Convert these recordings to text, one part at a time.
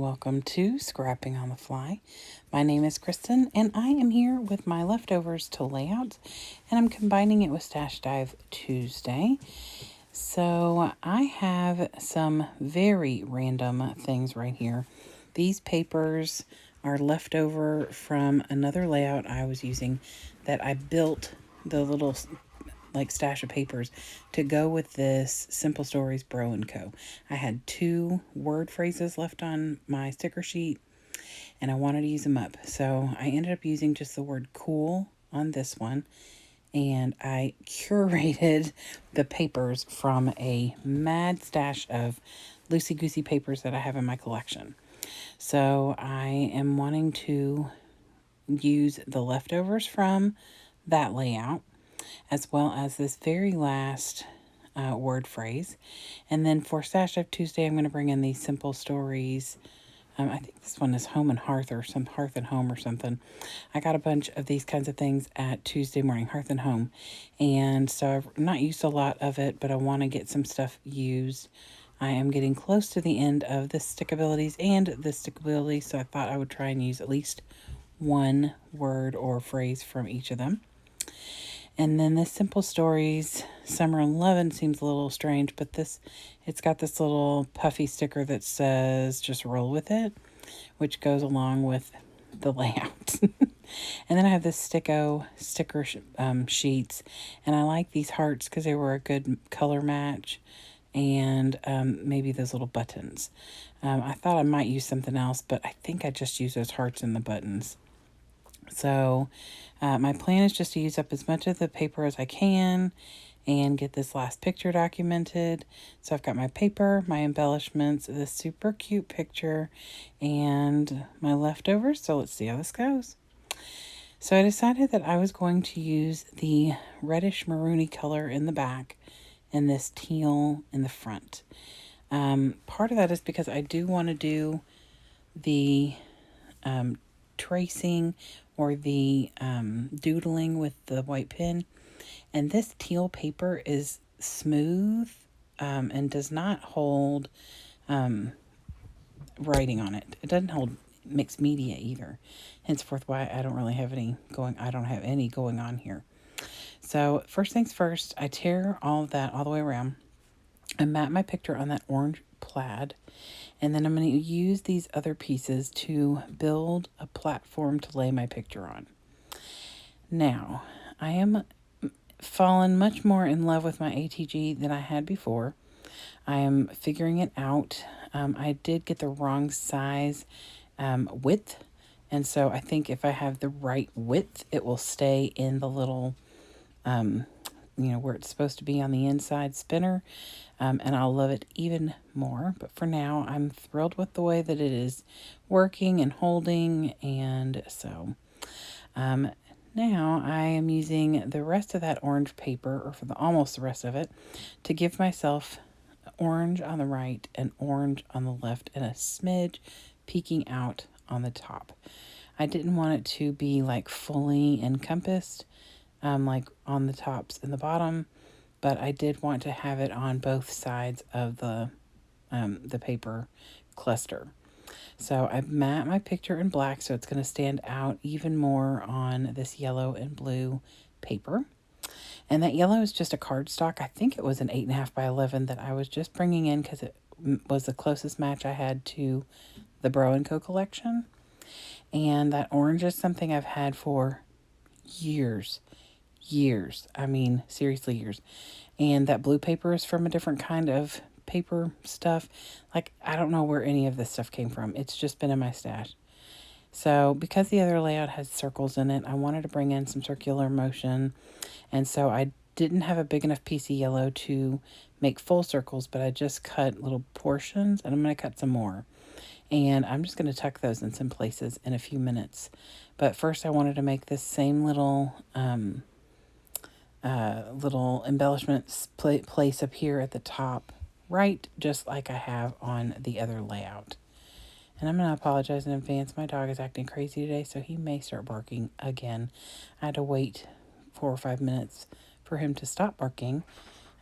welcome to Scrapping on the Fly. My name is Kristen, and I am here with my leftovers to layout, and I'm combining it with Stash Dive Tuesday. So I have some very random things right here. These papers are leftover from another layout I was using that I built the little stash of papers to go with this Simple Stories Bro & Co. I had 2 word phrases left on my sticker sheet and I wanted to use them up. So I ended up using just the word cool on this one, and I curated the papers from a mad stash of loosey-goosey papers that I have in my collection. So I am wanting to use the leftovers from that layout as well as this very last word phrase. And then for Stash Dive Tuesday, I'm going to bring in these Simple Stories. I think this one is Home and Hearth or some Hearth and Home or something. I got a bunch of these kinds of things at Tuesday morning, Hearth and Home. And so I've not used a lot of it, but I want to get some stuff used. I am getting close to the end of the Stickabilities and the Stickability, so I thought I would try and use at least one word or phrase from each of them. And then this Simple Stories Summer 11 seems a little strange, but it's got this little puffy sticker that says just roll with it, which goes along with the layout. And then I have this sticker sheets, and I like these hearts because they were a good color match, and maybe those little buttons. I thought I might use something else, but I think I just use those hearts and the buttons. So my plan is just to use up as much of the paper as I can and get this last picture documented. So I've got my paper, my embellishments, this super cute picture, and my leftovers. So let's see how this goes. So I decided that I was going to use the reddish maroony color in the back and this teal in the front. Part of that is because I do want to do the tracing or the doodling with the white pen, and this teal paper is smooth and does not hold writing on it. It doesn't hold mixed media either, henceforth why I don't have any going on here. So first things first, I tear all of that all the way around. I mat my picture on that orange plaid, and then I'm going to use these other pieces to build a platform to lay my picture on. Now, I am fallen much more in love with my ATG than I had before. I am figuring it out. I did get the wrong size width, and so I think if I have the right width, it will stay in the little, where it's supposed to be on the inside spinner. And I'll love it even more. But for now, I'm thrilled with the way that it is working and holding. And so now I am using the rest of that orange paper, or almost the rest of it, to give myself orange on the right and orange on the left and a smidge peeking out on the top. I didn't want it to be like fully encompassed, like on the tops and the bottom, but I did want to have it on both sides of the paper cluster. So I mat my picture in black so it's going to stand out even more on this yellow and blue paper. And that yellow is just a cardstock. I think it was an 8.5 by 11 that I was just bringing in because it was the closest match I had to the Bro & Co. collection. And that orange is something I've had for years. I mean, seriously, years. And that blue paper is from a different kind of paper stuff. Like, I don't know where any of this stuff came from. It's just been in my stash. So because the other layout has circles in it, I wanted to bring in some circular motion. And so I didn't have a big enough piece of yellow to make full circles, but I just cut little portions, and I'm going to cut some more. And I'm just going to tuck those in some places in a few minutes. But first I wanted to make this same little embellishment place up here at the top, right, just like I have on the other layout. And I'm going to apologize in advance. My dog is acting crazy today, so he may start barking again. I had to wait 4 or 5 minutes for him to stop barking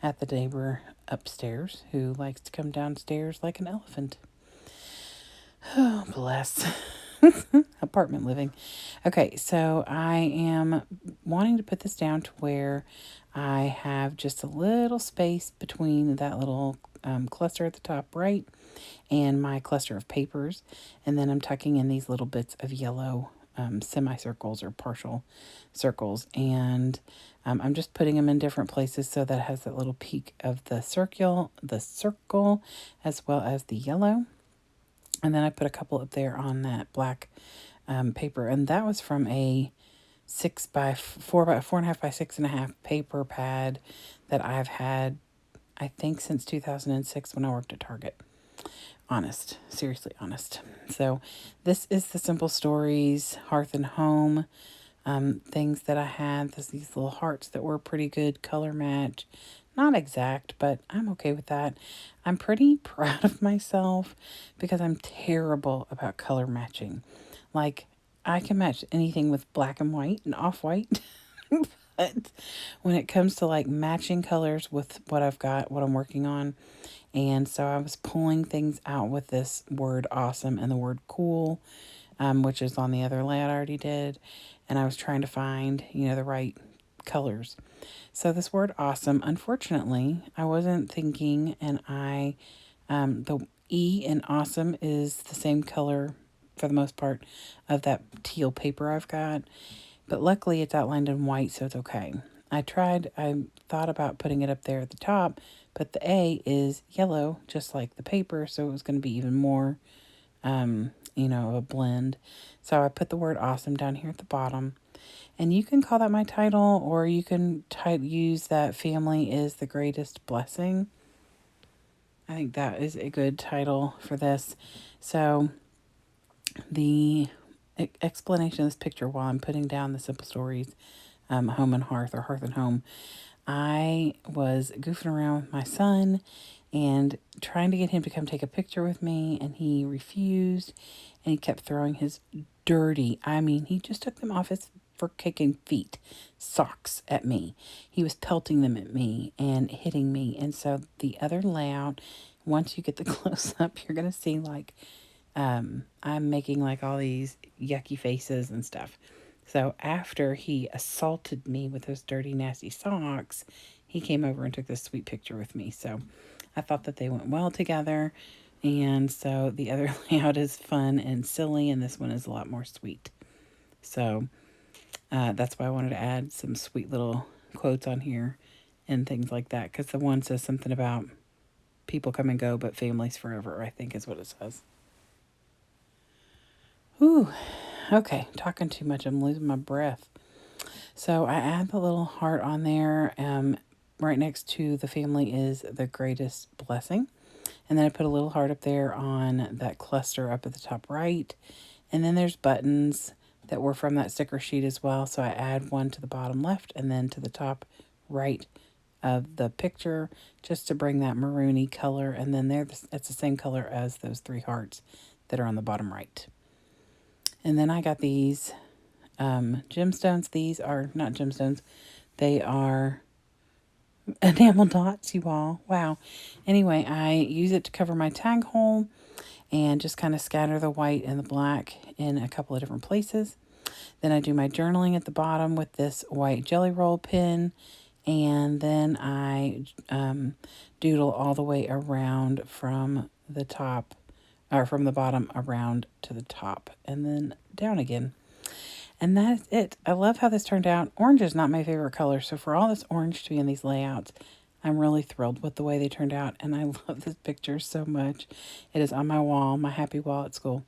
at the neighbor upstairs, who likes to come downstairs like an elephant. Oh, bless. Apartment living. Okay, so I am wanting to put this down to where I have just a little space between that little cluster at the top right and my cluster of papers. And then I'm tucking in these little bits of yellow semicircles or partial circles. And I'm just putting them in different places so that it has that little peak of the circle, as well as the yellow. And then I put a couple up there on that black paper. And that was from a 4.5 by 6.5 paper pad that I've had, I think, since 2006 when I worked at Target. Honest, seriously honest. So this is the Simple Stories Hearth and Home things that I had. There's these little hearts that were pretty good color match. Not exact, but I'm okay with that. I'm pretty proud of myself because I'm terrible about color matching. Like, I can match anything with black and white and off-white. But when it comes to like matching colors with what I've got, what I'm working on, and so I was pulling things out with this word awesome and the word cool, which is on the other layout I already did. And I was trying to find, the right colors. So this word awesome, unfortunately, I wasn't thinking, and the E in awesome is the same color for the most part of that teal paper I've got. But luckily it's outlined in white, so it's okay. I thought about putting it up there at the top, but the A is yellow, just like the paper, so it was going to be even more, of a blend. So I put the word awesome down here at the bottom. And you can call that my title, or you can use that family is the greatest blessing. I think that is a good title for this. So the explanation of this picture while I'm putting down the Simple Stories Home and Hearth, or Hearth and Home, I was goofing around with my son and trying to get him to come take a picture with me, and he refused, and he kept throwing his he just took them off his for kicking feet, socks at me. He was pelting them at me and hitting me. And so the other layout, once you get the close up, you're going to see like, I'm making like all these yucky faces and stuff. So after he assaulted me with those dirty, nasty socks, he came over and took this sweet picture with me. So I thought that they went well together. And so the other layout is fun and silly, and this one is a lot more sweet. So that's why I wanted to add some sweet little quotes on here and things like that, because the one says something about people come and go, but families forever, I think is what it says. Ooh, okay, talking too much. I'm losing my breath. So I add the little heart on there. Right next to the family is the greatest blessing. And then I put a little heart up there on that cluster up at the top right. And then there's buttons that were from that sticker sheet as well. So I add one to the bottom left and then to the top right of the picture, just to bring that maroony color. And then it's the same color as those three hearts that are on the bottom right. And then I got these gemstones. These are not gemstones. They are enamel dots, you all. Wow. Anyway, I use it to cover my tag hole and just kind of scatter the white and the black in a couple of different places. Then I do my journaling at the bottom with this white jelly roll pen. And then I doodle all the way around from the top, or from the bottom around to the top, and then down again. And that is it. I love how this turned out. Orange is not my favorite color, so for all this orange to be in these layouts, I'm really thrilled with the way they turned out, and I love this picture so much. It is on my wall, my happy wall at school.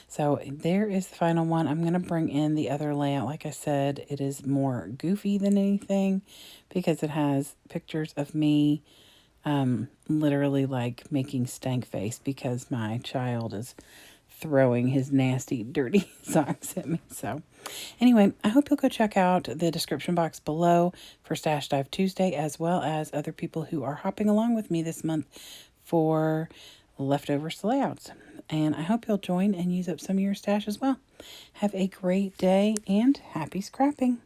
So there is the final one. I'm going to bring in the other layout. Like I said, it is more goofy than anything because it has pictures of me literally like making stank face because my child is throwing his nasty, dirty socks at me. So anyway, I hope you'll go check out the description box below for Stash Dive Tuesday, as well as other people who are hopping along with me this month for leftovers to layouts. And I hope you'll join and use up some of your stash as well. Have a great day and happy scrapping.